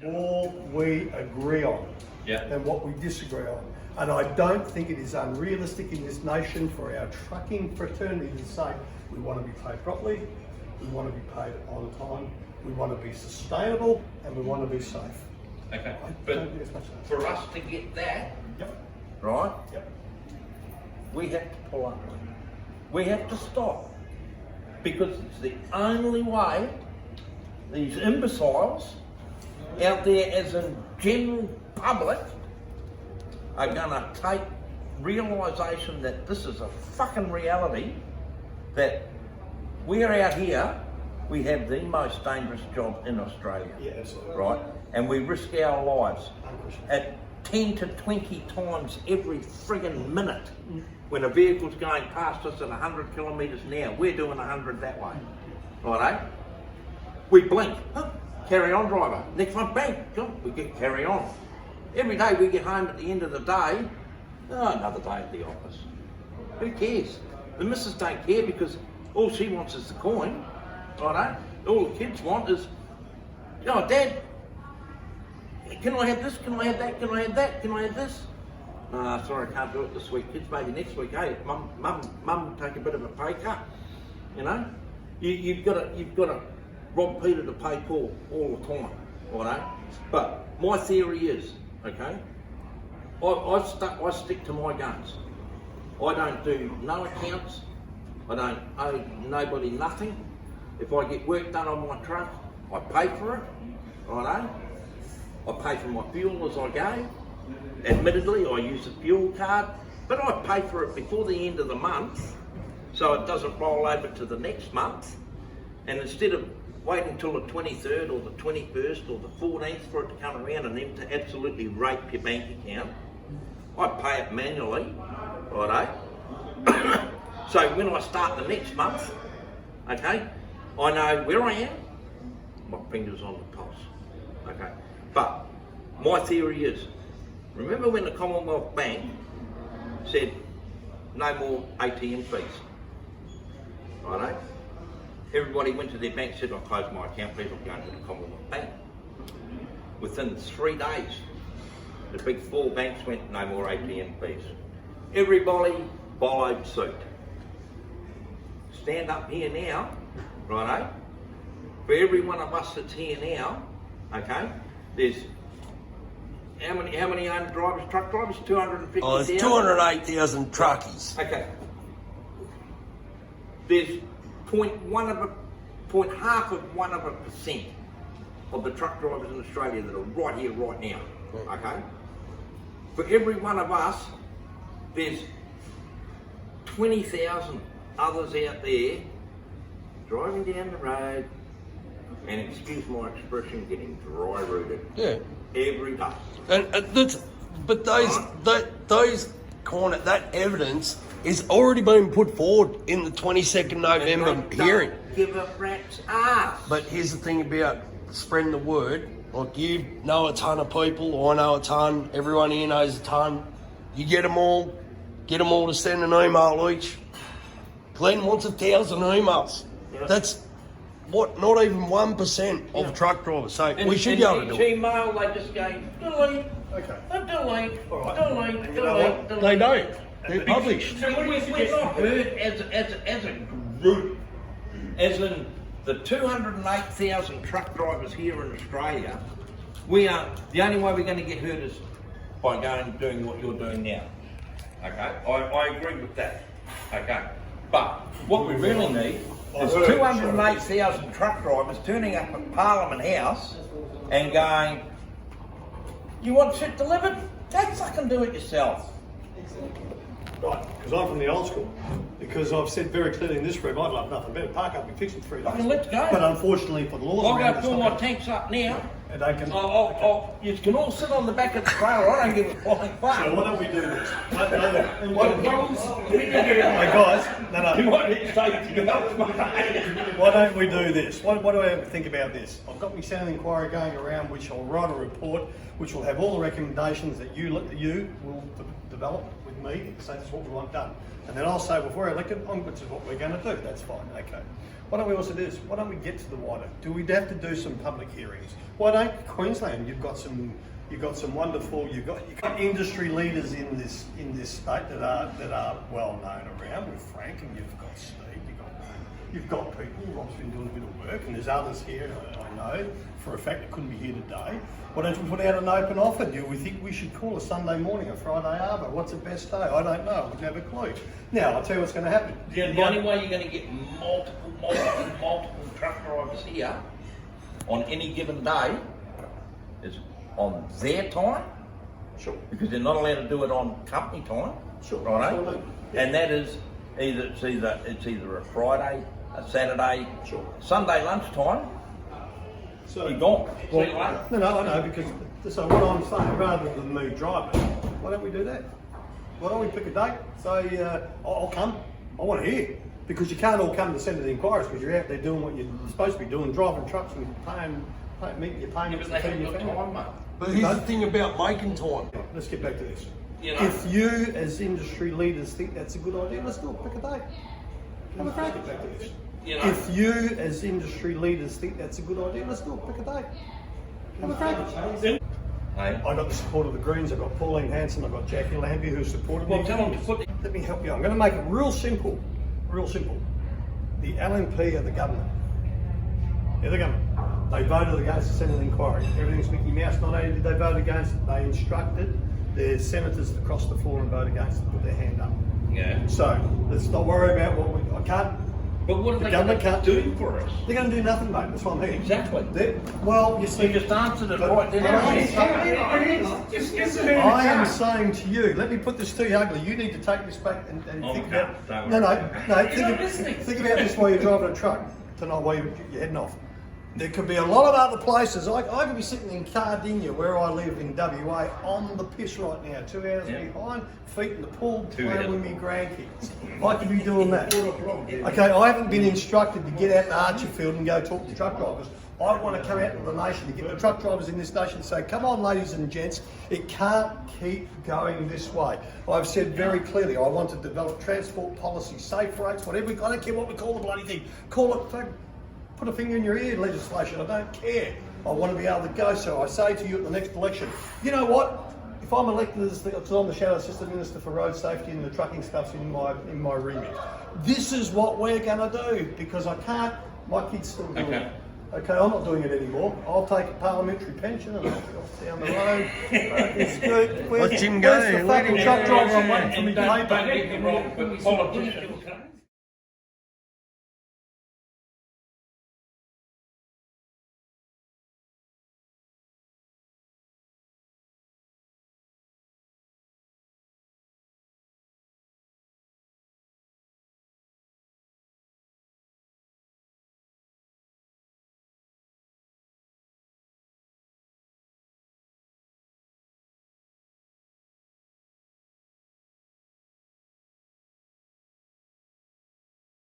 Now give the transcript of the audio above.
more we agree on than what we disagree on. And I don't think it is unrealistic in this nation for our trucking fraternity to say we want to be paid properly, we want to be paid on time, we want to be sustainable, and we want to be safe. Okay, but for us to get that, right, we have to pull up. We have to stop. Because it's the only way these imbeciles out there as a general public are going to take realisation that this is a fucking reality, that we're out here, we have the most dangerous job in Australia. Yeah, absolutely. Right? And we risk our lives at 10 to 20 times every friggin' minute. When a vehicle's going past us at 100 kilometres an hour, we're doing 100 that way. Righto? We blink. Huh? Carry on, driver. Next one, bang. We get carry on. Every day we get home at the end of the day, another day at the office. Who cares? The missus don't care because all she wants is the coin. Righto? All the kids want is, Dad, can I have this? Can I have that? Can I have that? Can I have this? Sorry, I can't do it this week. Kids, maybe next week. Hey, mum, take a bit of a pay cut. You know, you've got to rob Peter to pay Paul all the time. Right? But my theory is, okay, I stick to my guns. I don't do no accounts. I don't owe nobody nothing. If I get work done on my truck, I pay for it. Right? I pay for my fuel as I go. Admittedly, I use a fuel card, but I pay for it before the end of the month, so it doesn't roll over to the next month. And instead of waiting till the 23rd or the 21st or the 14th for it to come around and then to absolutely rape your bank account, I pay it manually, righto? So when I start the next month, okay, I know where I am, my finger's on the pulse, okay? But my theory is, remember when the Commonwealth Bank said no more ATM fees, righto? Everybody went to their bank and said, I'll close my account, please, I'm going to the Commonwealth Bank. Within 3 days, the big 4 banks went, no more ATM fees. Everybody followed suit. Stand up here now, righto? For every one of us that's here now, okay, there's how many owned drivers, truck drivers? 250,000? Oh, there's 208,000 truckies. Okay. There's 0.5% of the truck drivers in Australia that are right here, right now. Okay? For every one of us, there's 20,000 others out there driving down the road and, excuse my expression, getting dry rooted. Yeah. Every day. And that evidence is already been put forward in the 22nd November hearing. Give a rat's ass. But here's the thing about spreading the word. Like, you know a ton of people, I know a ton, everyone here knows a ton. You get them all to send an email each. Glenn wants 1,000 emails. Yep. That's what, not even 1% of truck drivers. So we should be able to do it. Email, they just go, delete, delete, All right. delete, delete. They don't. They're published. So we're not heard as a group, as in the 208,000 truck drivers here in Australia. We are, the only way we're going to get heard is by going and doing what you're doing now. Okay, I agree with that. Okay, but what we really need is 208,000 truck drivers turning up at Parliament House and going, you want shit delivered? Go fucking do it yourself. Right, because I'm from the old school. Because I've said very clearly in this room, I'd love nothing better. Park up and fix in 3 days. Fucking let's go. But unfortunately for the laws I'll around go this fill my time- tanks up now. And they can... You can all sit on the back of the trailer. I don't give a flying fuck. So why don't we do this? Hey Hey guys, no. Why don't we do this? What do I think about this? I've got my Senate inquiry going around, which I'll write a report, which will have all the recommendations that you will develop with me and say this is what we want done. And then I'll say, well, if we're elected, this is what we're going to do. That's fine, okay. Why don't we also do this? Why don't we get to the wider? Do we have to do some public hearings? Why don't Queensland? You've got some wonderful. You've got industry leaders in this state that are well known around. With Frank, and you've got Steve. You've got people. Rob's been doing a bit of work, and there's others here. I know for a fact that couldn't be here today. Why don't we put out an open offer? Do we think we should call a Sunday morning, a Friday arbor? What's the best day? I don't know. I wouldn't have a clue. Now I'll tell you what's going to happen. Yeah, the only way you're going to get multiple truck drivers here on any given day is on their time. Sure. Because they're not allowed to do it on company time. Sure. Right? Sure. Yeah. And that is it's either a Friday, a Saturday, sure. Sunday lunchtime. So you're gone. Well, no, I know, because so what I'm saying, rather than me driving, why don't we do that? Why don't we pick a date? Say, I'll come. I want to hear. Because you can't all come to send the inquiries because you're out there doing what you're supposed to be doing, driving trucks and meeting your payments. Yeah, but they haven't got time, mate. But here's the thing about making time. Let's get back to this. You know, if you, as industry leaders, think that's a good idea, let's do it. Pick a date. Let's get back to this. you know, If you, as industry leaders, think that's a good idea, let's do it. Pick a date. Have a crack. Hey? I got the support of the Greens. I've got Pauline Hanson. I've got Jackie Lambie who supported me. Well, tell them to put. Let me help you. I'm going to make it real simple. Real simple. The LNP are the government. They're the government. They voted against the Senate inquiry. Everything's Mickey Mouse. Not only did they vote against it, they instructed their senators to cross the floor and vote against it, put their hand up. Yeah. So let's not worry about what I can't. But what are they going to do for us? They're going to do nothing, mate. That's what I'm hearing. Exactly. Well, you see, You just answered it right then. I am saying to you, let me put this to you ugly. You need to take this back and think about. Think about this while you're driving a truck tonight while you're heading off. There could be a lot of other places. I could be sitting in Cardinia, where I live in WA, on the piss right now, 2 hours behind, feet in the pool, playing with my grandkids. I could be doing that. Okay, I haven't been instructed to get out to Archerfield and go talk to truck drivers. I want to come out to the nation to get the truck drivers in this nation and say, come on, ladies and gents, it can't keep going this way. I've said very clearly, I want to develop transport policy, safe rates, whatever. I don't care what we call the bloody thing. Call it, put a finger in your ear legislation. I don't care. I want to be able to go. So I say to you at the next election, you know what? If I'm elected as I'm the Shadow Assistant Minister for Road Safety and the trucking stuff's in my remit, this is what we're going to do, because I can't. My kids still doing it. Okay, I'm not doing it anymore. I'll take a parliamentary pension and I'll off down the road. It's good. Let him go. Where's the fucking truck drivers? I'm waiting for me to pay Don't get me wrong, but politicians